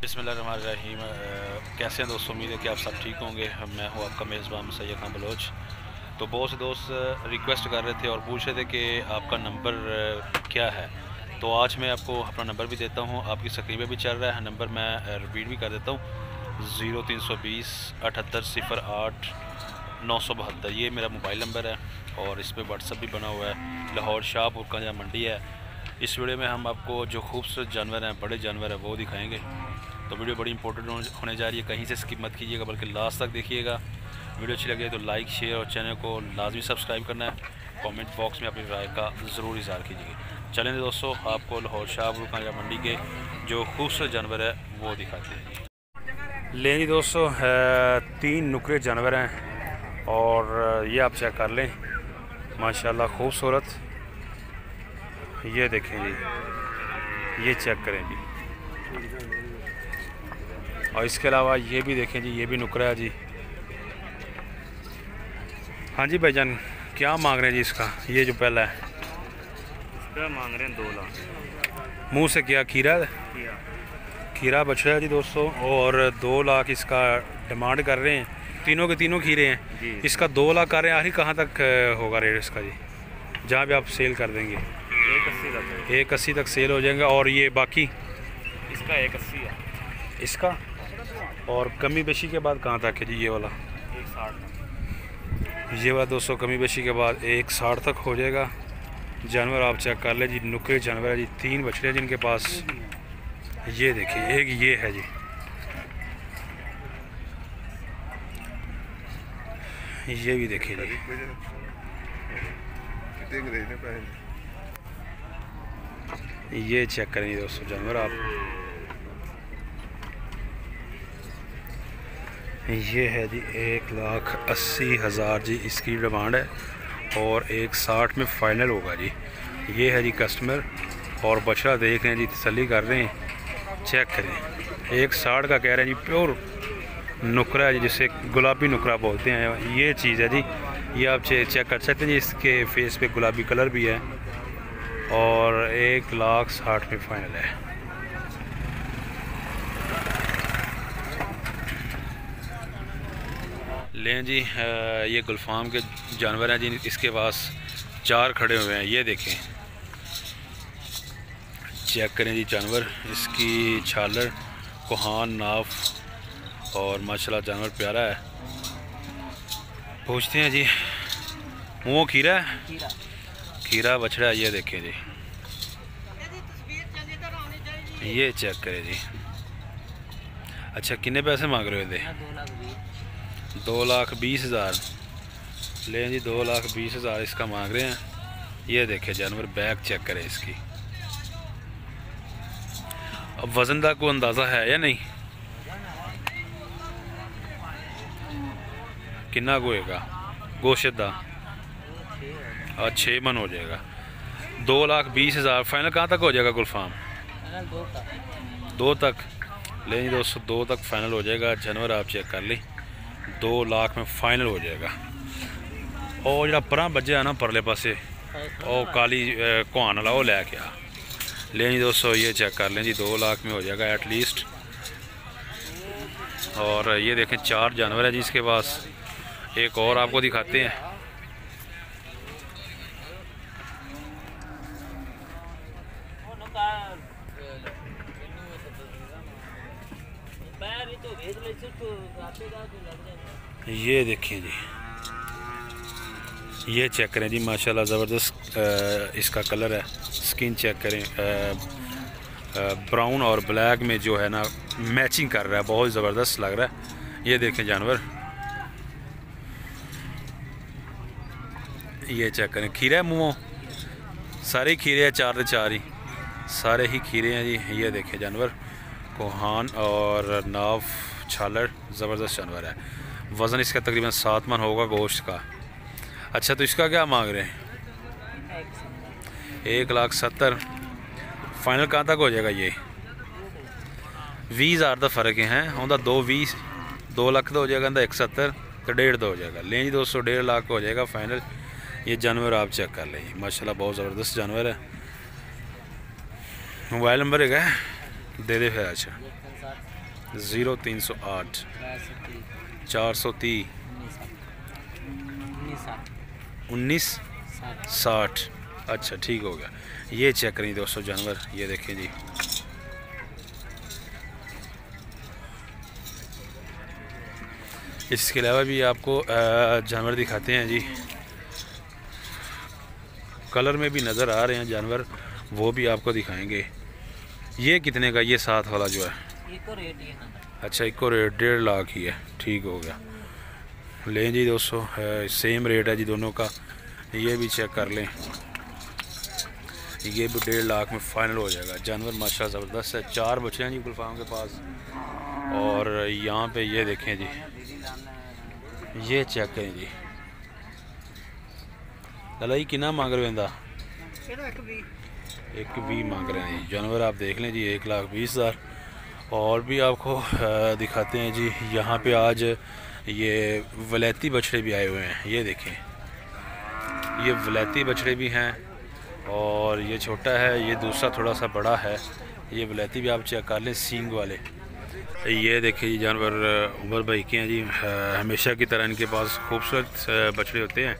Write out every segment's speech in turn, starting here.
बिस्मिल्लाहिर्रहमानिर्रहीम। कैसे हैं दोस्तों? उम्मीद है कि आप सब ठीक होंगे। मैं हूं आपका मेज़बान सैयद खान बलोच। तो बहुत से दोस्त रिक्वेस्ट कर रहे थे और पूछ रहे थे कि आपका नंबर क्या है। तो आज मैं आपको अपना नंबर भी देता हूं, आपकी स्क्रीन पे भी चल रहा है नंबर, मैं रिपीट भी कर देता हूं। 0320 78 08 972 ये मेरा मोबाइल नंबर है और इस पर व्हाट्सअप भी बना हुआ है। लाहौर शाहपुर का जहाँ मंडी है। इस वीडियो में हम आपको जो खूबसूरत जानवर हैं, बड़े जानवर हैं, वो दिखाएंगे। तो वीडियो बड़ी इंपॉर्टेंट होने जा रही है, कहीं से स्किप मत कीजिएगा बल्कि लास्ट तक देखिएगा। वीडियो अच्छी लगे तो लाइक शेयर और चैनल को लाजमी सब्सक्राइब करना है। कमेंट बॉक्स में अपनी राय का ज़रूर इज़हार कीजिएगा। चलें दोस्तों, आपको लाहौर शाहपुर का मंडी के जो खूबसूरत जानवर है वो दिखाते हैं। लें जी दोस्तों, 3 नुकरे जानवर हैं और ये आप चेक कर लें, माशाल्लाह खूबसूरत। ये देखें जी, ये चेक करें जी। और इसके अलावा ये भी देखें जी, ये भी नुकरा है जी। हाँ जी भाईजान, क्या मांग रहे हैं जी इसका? ये जो पहला है इसका मांग रहे हैं 2 लाख। मुंह से क्या खीरा है? खीरा बछड़ा है जी दोस्तों, और 2 लाख इसका डिमांड कर रहे हैं। तीनों के तीनों खीरे हैं जी। इसका 2 लाख कर रहे हैं। आखिर कहाँ तक होगा रेट इसका जी, जहाँ भी आप सेल कर देंगे? 180 तक सेल हो जाएगा। और ये बाकी इसका 180 है इसका, और कमी बेशी के बाद कहाँ तक है जी? ये वाला 160। ये वाला दोस्तों कमी बेशी के बाद 160 तक हो जाएगा। जानवर आप चेक कर ले जी, नुकरे जानवर है जी। 3 बछड़े हैं जिनके पास। ये देखिए, एक ये है जी, ये भी देखिए जी। ये चेक करेंगे दोस्तों जानवर आप। ये है जी 1,80,000 जी इसकी डिमांड है और 160 में फ़ाइनल होगा जी। ये है जी कस्टमर, और बछड़ा देख रहे हैं जी, तसल्ली कर रहे हैं। चेक करें, 160 का कह रहे हैं जी। प्योर नुकरा है जी, जिसे गुलाबी नुकरा बोलते हैं। ये चीज़ है जी, ये आप चेक कर सकते हैं जी। इसके फेस पे गुलाबी कलर भी है और 1,60,000 में फ़ाइनल है। लें जी, ये गुलफाम के जानवर हैं जी। इसके पास 4 खड़े हुए हैं, ये देखें। चेक करें जी जानवर, इसकी छालर, कोहान, नाफ और माशाल्लाह जानवर प्यारा है। पूछते हैं जी, मुँह खीरा है? खीरा बछड़ा, ये देखें जी। ये चेक करें जी। अच्छा, कितने पैसे मांग रहे थे? 2,20,000। लें जी, 2,20,000 इसका मांग रहे हैं। ये देखें जानवर, बैक चेक करें इसकी। अब वज़न का कोई अंदाज़ा है या नहीं? कितना होएगा गोश्त का? 6 मन हो जाएगा। 2,20,000 फाइनल कहाँ तक हो जाएगा गुलफाम? 2 तक। लें जी दोस्तों, 2 तक फाइनल हो जाएगा। जानवर आप चेक कर लें, 2 लाख में फाइनल हो जाएगा। और जो परा बजे ना परले पासे, और काली कुहान वाला वो लैके आ। लें जी दोस्तों, ये चेक कर लें जी, 2 लाख में हो जाएगा एटलीस्ट। और ये देखें 4 जानवर है जी इसके पास। एक और आपको दिखाते हैं। ये देखिए जी, ये चेक करें जी, माशाल्लाह ज़बरदस्त इसका कलर है। स्किन चेक करें, ब्राउन और ब्लैक में जो है ना मैचिंग कर रहा है, बहुत ज़बरदस्त लग रहा है। ये देखें जानवर, ये चेक करें। खीरा है मुँह, सारे ही खीरे हैं, 4 से 4 ही सारे ही खीरे हैं जी। ये देखें जानवर, कोहान और नाव, छालर, ज़बरदस्त जानवर है। वज़न इसका तकरीबन 7 मन होगा गोश्त का। अच्छा, तो इसका क्या मांग रहे हैं? 1,70,000 फाइनल कहाँ तक हो जाएगा? ये 20,000 का फ़र्क है। उनका 2,20,000 2 लाख का हो जाएगा, 170 तो 1.5 हो जाएगा। लें जी दोस्तों, 1.5 लाख हो जाएगा फाइनल। ये जानवर आप चेक कर लें, माशाल्लाह बहुत ज़बरदस्त जानवर है। मोबाइल नंबर है, दे दे फिर। अच्छा। 0308 430 1960। अच्छा ठीक हो गया। ये चेक करें दोस्तों जानवर, ये देखें जी। इसके अलावा भी आपको जानवर दिखाते हैं जी। कलर में भी नज़र आ रहे हैं जानवर, वो भी आपको दिखाएंगे। ये कितने का, ये साथ वाला जो है? अच्छा एक और रेट 1.5 लाख ही है। ठीक हो गया, लें जी दोस्तों, सेम रेट है जी दोनों का। ये भी चेक कर लें, ये भी 1.5 लाख में फ़ाइनल हो जाएगा। जानवर माशाल्लाह ज़बरदस्त है। 4 बच्चे हैं जी गुलफाम के पास। और यहाँ पे ये देखें जी, ये चेक करें जी। ललाई कितना मांग रहे हो इंदा? 1.20 मांग रहे हैं जी। जानवर आप देख लें जी, 1,20,000। और भी आपको दिखाते हैं जी। यहाँ पे आज ये वलैती बछड़े भी आए हुए हैं, ये देखें। ये वलैती बछड़े भी हैं, और ये छोटा है, ये दूसरा थोड़ा सा बड़ा है। ये वलैती भी आप चेक कर लें, सींग वाले। ये देखिए जी जानवर उमर भाई के हैं जी। हमेशा की तरह इनके पास खूबसूरत बछड़े होते हैं।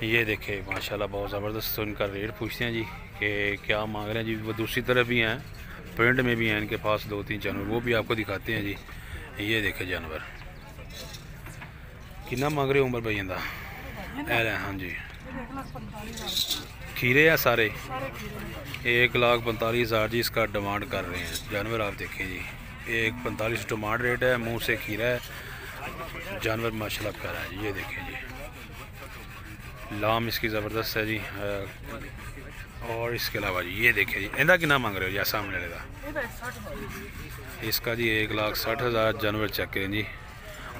ये देखें माशाल्लाह बहुत ज़बरदस्त। तो इनका रेट पूछते हैं जी कि क्या मांग रहे हैं जी। वो दूसरी तरफ भी हैं, प्रिंट में भी हैं इनके पास 2-3 जानवर, वो भी आपको दिखाते हैं जी। ये देखें जानवर कितना मांग रहे हो उमर भाई इंदा? हाँ जी। खीरे हैं सारे? 1,45,000 जी इसका डिमांड कर रहे हैं। जानवर आप देखें जी, 1,45 डिमांड रेट है, मुंह से खीरा है। जानवर माशाल्लाह प्यारा है। ये देखें जी, लाम इसकी ज़बरदस्त है जी। और इसके अलावा जी ये देखें जी, इंदा कितना मांग रहे हो? या सामने लगा इसका जी 1,60,000। जानवर चेक करें जी,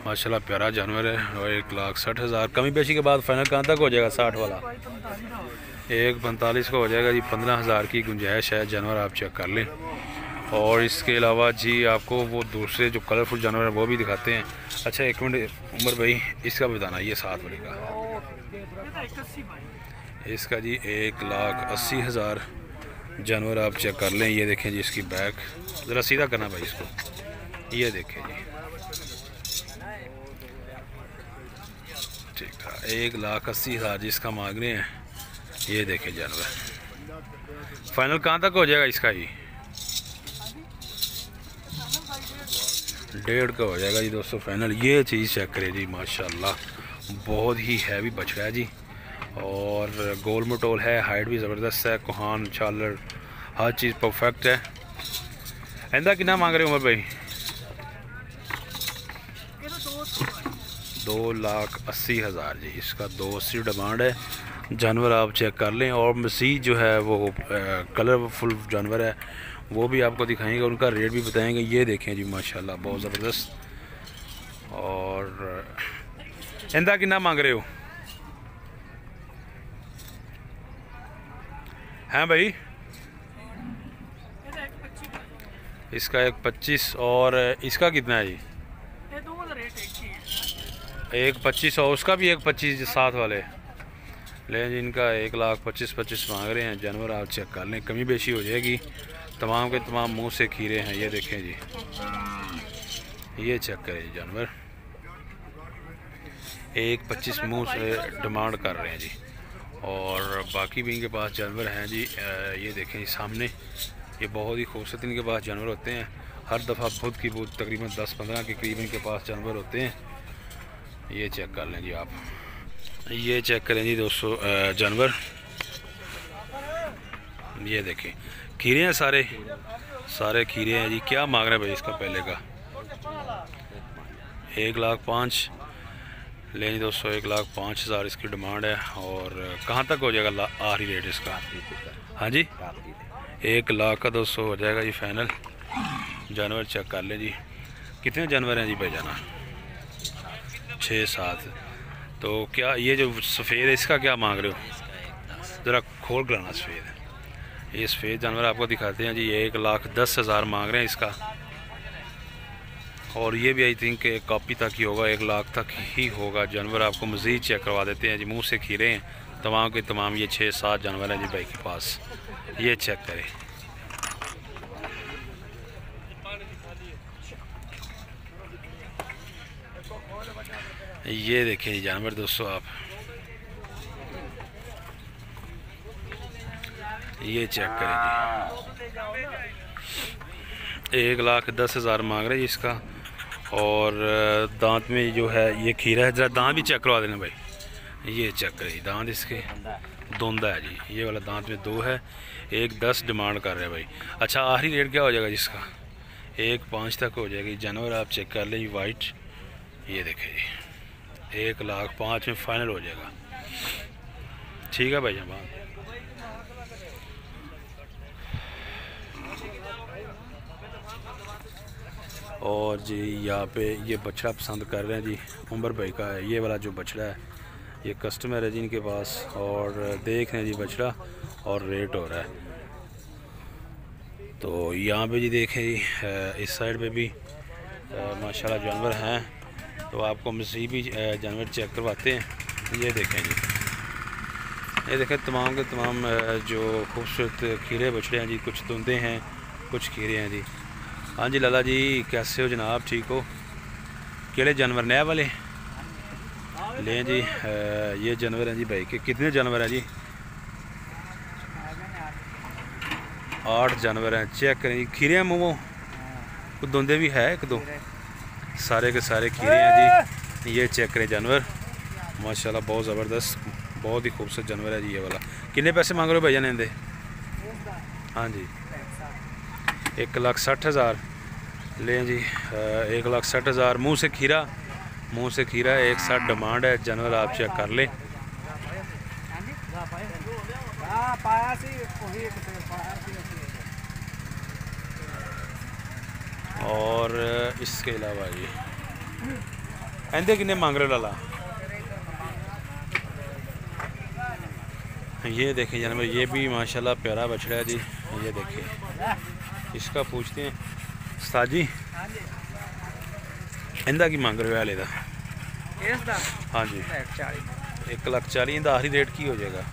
माशाल्लाह प्यारा जानवर है। और 1,60,000 कमी पेशी के बाद फाइनल कहाँ तक हो जाएगा? 60 वाला 1,45 का हो जाएगा जी। 15,000 की गुंजाइश है। जानवर आप चेक कर लें। और इसके अलावा जी आपको वो दूसरे जो कलरफुल जानवर हैं वो भी दिखाते हैं। अच्छा एक मिनट उमर भाई, इसका बताना। ये 7 वाले का इसका जी 1,80,000। जानवर आप चेक कर लें। ये देखें जी इसकी बैक, ज़रा सीधा करना भाई इसको। ये देखें जी, ठीक है। 1,80,000 जी इसका मांग रहे हैं। ये देखें जानवर, फाइनल कहाँ तक हो जाएगा इसका? जी 1.5 का हो जाएगा जी दोस्तों फाइनल। ये चीज़ चेक करें जी, माशाल्लाह बहुत ही हैवी बछड़ा है जी। और गोल मटोल है, हाइट भी ज़बरदस्त है, कोहान छालर हर चीज़ परफेक्ट है। इंदा कितना मांग रहे हो उमर भाई? 2,80,000 जी इसका 280 डिमांड है। जानवर आप चेक कर लें। और मसीह जो है वो कलरफुल जानवर है, वो भी आपको दिखाएंगे, उनका रेट भी बताएंगे। ये देखें जी माशाल्लाह बहुत ज़बरदस्त। और इंदा कितना मांग रहे हो? हैं भाई? इसका 1,25 और इसका कितना है जी? 1,25 और उसका भी 1,25 साथ वाले ले जी। इनका 1,25,25 मांग रहे हैं। जानवर आप चेक कर लें, कमी बेशी हो जाएगी। तमाम के तमाम मुंह से खीरे हैं। ये देखें जी, ये चेक करें जी जानवर 1,25 मुंह से डिमांड कर रहे हैं जी। और बाकी भी इनके पास जानवर हैं जी। ये देखें सामने, ये बहुत ही खूबसूरत इनके पास जानवर होते हैं। हर दफ़ा बुध की बुध तकरीबन 10-15 के करीब इनके पास जानवर होते हैं। ये चेक कर लें जी आप। ये चेक करें जी दोस्तों जानवर, ये देखें खीरे हैं, सारे सारे खीरे हैं जी। क्या मांग रहे हैं भाई इसका? पहले का 1,05,000 ले जी दोस्तों। 1,05,000 इसकी डिमांड है। और कहाँ तक हो जाएगा आखिरी रेट इसका? हाँ जी 1 लाख का दोस्तों हो जाएगा जी फाइनल। जानवर चेक कर लें जी। कितने जानवर हैं जी भाई जाना? 6-7। तो क्या ये जो सफ़ेद है इसका क्या मांग रहे हो? ज़रा खोल कराना सफ़ेद। ये सफ़ेद जानवर आपको दिखाते हैं जी। 1,10,000 मांग रहे हैं इसका। और ये भी आई थिंक कॉपी तक ही होगा, 1 लाख तक ही होगा। जानवर आपको मज़ीद चेक करवा देते हैं जी। मुंह से खीरे हैं तमाम के तमाम। ये 6-7 जानवर हैं जी भाई के पास। ये चेक करें। ये देखिए जी जानवर दोस्तों आप, ये चेक करें जी, 1,10,000 मांग रहे हैं इसका। और दांत में जो है ये खीरा है, जरा दांत भी चेक करवा देना भाई। ये चेक करें दांत इसके धुंधा है जी, ये वाला दांत में 2 है। 1,10 डिमांड कर रहे हैं भाई। अच्छा आखिरी रेट क्या हो जाएगा जिसका? 1,5 तक हो जाएगी। जानवर आप चेक कर लें वाइट, ये देखें जी 1,05,000 में फाइनल हो जाएगा। ठीक है भाई जनाब। और जी यहाँ पे ये बछड़ा पसंद कर रहे हैं जी, उमर भाई का है ये वाला जो बछड़ा है, ये कस्टमर है जी इनके पास। और देख रहे हैं जी बछड़ा और रेट हो रहा है। तो यहाँ पे जी देखें जी इस साइड पे भी माशाल्लाह जानवर हैं। तो आपको मज़ीद भी जानवर चेक करवाते हैं। ये देखें जी, ये देखें तमाम के तमाम जो खूबसूरत खीरे बछड़े हैं जी, कुछ धुंधे हैं कुछ खीरे हैं जी। हाँ जी लाला जी कैसे हो जनाब, ठीक हो? केड़े जानवर नए वाले लें जी? ये जानवर हैं जी भाई के। कितने जानवर हैं जी? 8 जानवर हैं। चेक करें जी, खीरे हैं मुँह कुछ धुंधे भी है, 1-2 सारे के सारे खीरे हैं जी। ये चेक करें जानवर माशाल्लाह बहुत ज़बरदस्त, बहुत ही खूबसूरत जानवर है जी ये वाला। कितने पैसे मांग रहे हो भैया ने? हाँ जी 1,60,000 लें जी। 1,60,000 मुँह से खीरा, मुँह से खीरा 1,60 डिमांड है। जानवर आप चेक कर लें। और इसके अलावा जी एंदे किन्ने मांग रहे हो लाला? ये देखें जानवर, ये भी माशाल्लाह प्यारा बछड़ा है जी। ये देखें इसका पूछते हैं उस्ताद जी, इंदा की मांग रहे हो वाले का? हाँ जी 1,40,000। इंदा आखिरी रेट की हो जाएगा?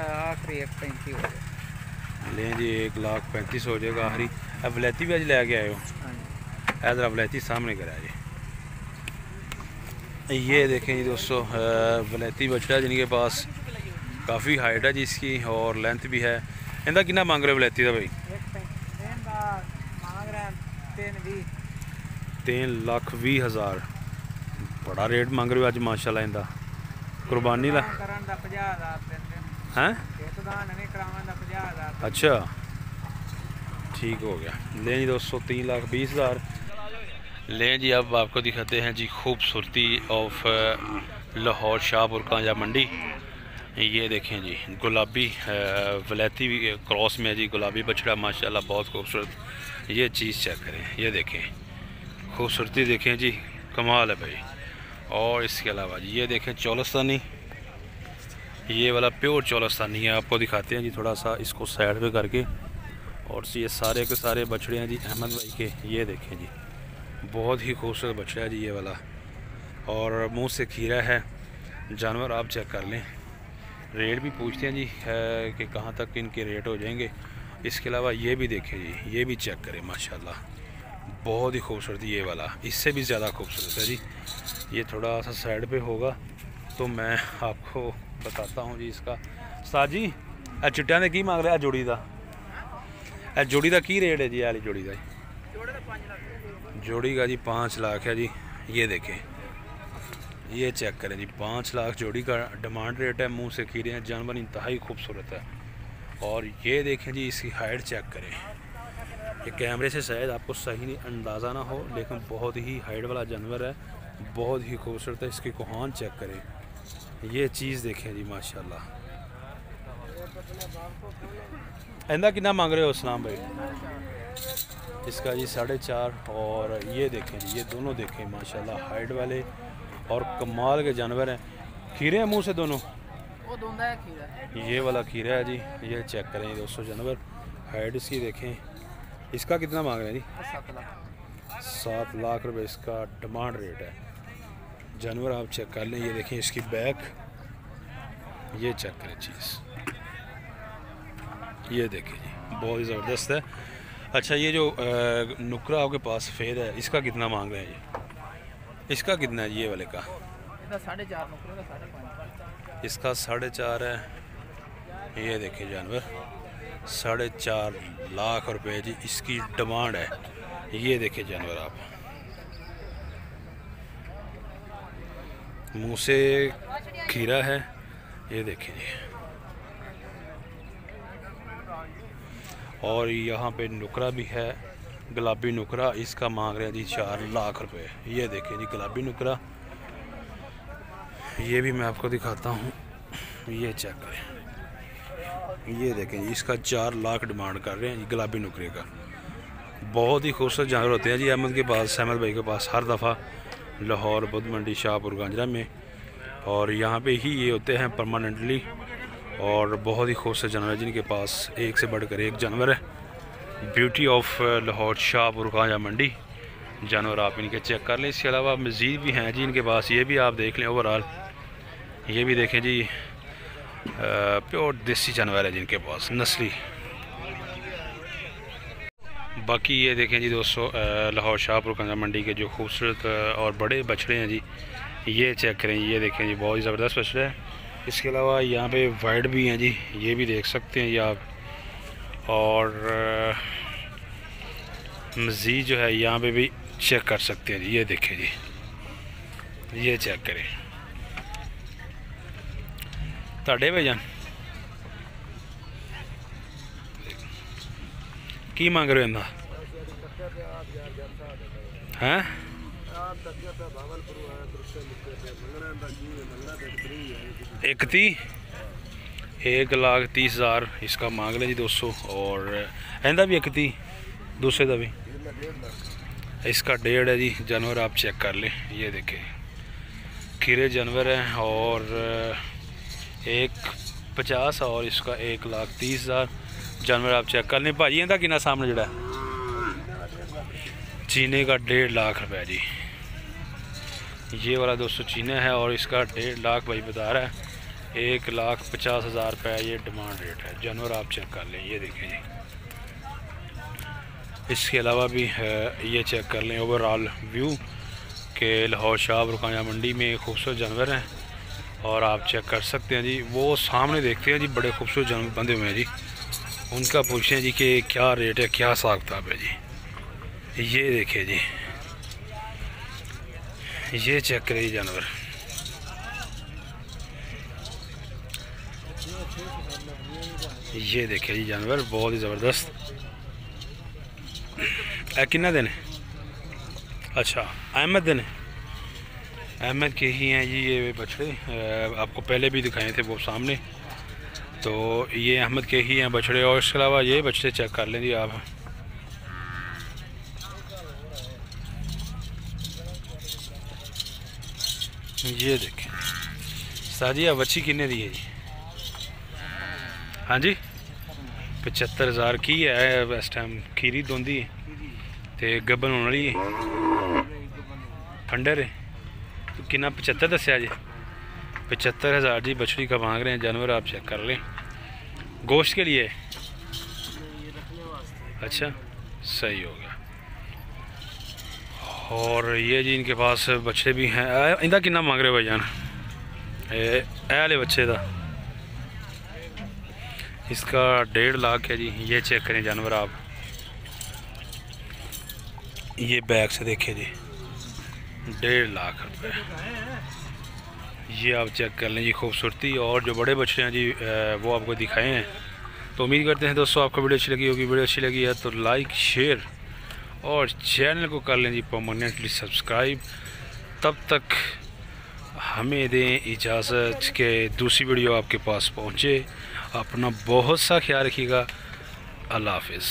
आखिरी 1,35 हो जाएगा। लें जी 1,35,000 हो जाएगा आखिरी। अब वलैती भी अज लैके आए हो? ऐसा वलैती सामने करा जी। ये देखें जी दोस्तों वलैती बछड़ा जिनके पास काफ़ी हाइट है जी इसकी और लेंथ भी है। इंदा कितना मांग रहे हो वलैती का भाई? 3,20,000 बड़ा रेट मांग रहे हो अज माशाल्लाह। इंदा कुर्बानी ला हैं? अच्छा ठीक हो गया। लें जी दोस्तों 3,20,000। लें जी अब आपको दिखाते हैं जी खूबसूरती ऑफ लाहौर शाहपुर कांजा मंडी। ये देखें जी गुलाबी वलैती क्रॉस में जी गुलाबी बछड़ा माशाल्लाह बहुत खूबसूरत। ये चीज़ चेक करें, ये देखें खूबसूरती देखें जी, कमाल है भाई। और इसके अलावा जी ये देखें चौलस्तानी, ये वाला प्योर चौलस्तानी है। आपको दिखाते हैं जी थोड़ा सा इसको साइड पे करके। और ये सारे के सारे बछड़े हैं जी अहमद भाई के। ये देखें जी बहुत ही खूबसूरत बछड़ा है जी ये वाला। और मुंह से खीरा है। जानवर आप चेक कर लें। रेट भी पूछते हैं जी कि कहाँ तक इनके रेट हो जाएंगे। इसके अलावा ये भी देखें जी, ये भी चेक करें माशाल्लाह बहुत ही खूबसूरत ये वाला, इससे भी ज़्यादा खूबसूरत है जी। ये थोड़ा सा साइड पे होगा तो मैं आपको बताता हूँ जी इसका। उस्ताद जी चिट्टिया ने की मांग रहा जोड़ी का? जोड़ी का की रेट है जी? वाली जोड़ी का जोड़ी का जी 5 लाख है जी। ये देखें ये चेक करें जी 5 लाख जोड़ी का डिमांड रेट है। मुंह से खीरे हैं, जानवर इंतहाई खूबसूरत है। और ये देखें जी इसकी हाइट चेक करें। ये कैमरे से शायद आपको सही नहीं अंदाज़ा ना हो लेकिन बहुत ही हाइट वाला जानवर है, बहुत ही खूबसूरत है। इसकी कोहान चेक करें, ये चीज़ देखें जी माशाल्लाह। इंदा कितना मांग रहे हो इस्लाम भाई? इसका जी 4.5। और ये देखें जी ये दोनों देखें माशाल्लाह हाइट वाले और कमाल के जानवर हैं। खीरे हैं मुंह से दोनों? वो धुंधा है खीरा। ये वाला खीरा है जी। ये चेक करें दोस्तों जानवर, हाइट इसकी देखें। इसका कितना मांग रहे हैं जी? 7 लाख रुपए इसका डिमांड रेट है। जानवर आप चेक कर लें। ये देखें इसकी बैक, ये चेक करें चीज़, ये देखें जी बहुत ही ज़बरदस्त है। अच्छा, ये जो नुकरा आपके पास सफ़ेद है, इसका कितना मांग रहे हैं ये? इसका कितना है ये वाले का? 4.5 नुकरे का 5.5। इसका 4.5 है। ये देखिए जानवर 4.5 लाख रुपए जी इसकी डिमांड है। ये देखिए जानवर आप, मुंह से खीरा है। ये देखिए जी, और यहाँ पे नुकरा भी है, गुलाबी नुकरा। इसका मांग रहे हैं जी 4 लाख रुपए। ये देखिए जी गुलाबी नुकरा, ये भी मैं आपको दिखाता हूँ। ये चेक करें, ये देखें जी, इसका 4 लाख डिमांड कर रहे हैं जी गुलाबी नुकरे का। बहुत ही खूबसूरत जानवर होते हैं जी अहमद के पास, अहमद भाई के पास हर दफ़ा लाहौर, बुध मंडी, शाहपुर, गांजरा में, और यहाँ पे ही ये होते हैं परमानेंटली। और बहुत ही खूबसूरत जानवर जिनके पास एक से बढ़कर एक जानवर है। ब्यूटी ऑफ लाहौर, शाहपुर, गांजरा मंडी जानवर आप इनके चेक कर लें। इसके अलावा मज़ीद भी हैं जी इनके पास, ये भी आप देख लें। ओवरऑल ये भी देखें जी, प्योर देसी जानवर है जिनके पास, नस्ली। बाकी ये देखें जी दोस्तों, लाहौर, शाहपुर, गांजरा मंडी के जो खूबसूरत और बड़े बछड़े हैं जी, ये चेक करें। ये देखें जी, बहुत ही ज़बरदस्त बछड़े हैं। इसके अलावा यहाँ पे वाइट भी हैं जी, ये भी देख सकते हैं ये आप। और मज़ीद जो है यहाँ पे भी चेक कर सकते हैं जी। ये देखें जी, ये चेक करें। ताड़े भाईजान की मांग रहे हो इनका हैं? एक 1,30,000 इसका मांग लें जी दोस्तों। और इंदा भी 1,30 दूसरे का भी, इसका 1.5 है जी। जानवर आप चेक कर लें, ये देखें खीरे जानवर हैं। और 1,50 और इसका 1,30,000 जानवर आप चेक कर लें। भाजी इंदा कितना सामने जड़ा चीने का 1.5 लाख रुपए जी। ये वाला दोस्तों चीना है और इसका 1.5 लाख भाई बता रहा है। 1,50,000 रुपये ये डिमांड रेट है। जानवर आप चेक कर लें, ये देखें जी। इसके अलावा भी ये चेक कर लें ओवरऑल व्यू के लाहौर, शाहपुर, गांजरा मंडी में खूबसूरत जानवर हैं। और आप चेक कर सकते हैं जी, वो सामने देखते हैं जी, बड़े खूबसूरत जानवर बंधे हुए हैं जी। उनका पूछें जी कि क्या रेट है, क्या हिसाब किताब है जी। ये देखें जी, ये चेक करिए जानवर। ये देखे जी जानवर, बहुत ही ज़बरदस्त। कितना दिन है? अच्छा, अहमद दिन है, अहमद के ही हैं जी ये बछड़े। आपको पहले भी दिखाए थे वो सामने, तो ये अहमद के ही हैं बछड़े। और इसके अलावा ये बछड़े चेक कर लें जी आप। ये देखें साजी, आप बच्ची किन्ने दी है जी? हाँ जी, 75,000 की है इस टाइम। खीरी दोंदी ते गब्बन होने वाली है, फंडर है। तो कितना 75 दसिया जी? 75,000 जी बछड़ी का मांग रहे हैं। जानवर आप चेक कर लें। गोश्त के लिए? अच्छा, सही हो गया। और ये जी इनके पास बच्चे भी हैं। इंदा कितना मांग रहे हो भाईजान ए वाले बच्चे का? इसका 1.5 लाख है जी। ये चेक करें जानवर आप, ये बैग से देखें जी, 1.5 लाख रुपए। ये आप चेक कर लें जी खूबसूरती। और जो बड़े बच्चे हैं जी वो आपको दिखाए हैं। तो उम्मीद करते हैं दोस्तों आपको वीडियो अच्छी लगी होगी। वीडियो अच्छी लगी है तो लाइक, शेयर और चैनल को कर लें जी परमानेंटली सब्सक्राइब। तब तक हमें दें इजाज़त के दूसरी वीडियो आपके पास पहुँचे। अपना बहुत सा ख्याल रखिएगा। अल्लाह हाफ़िज़।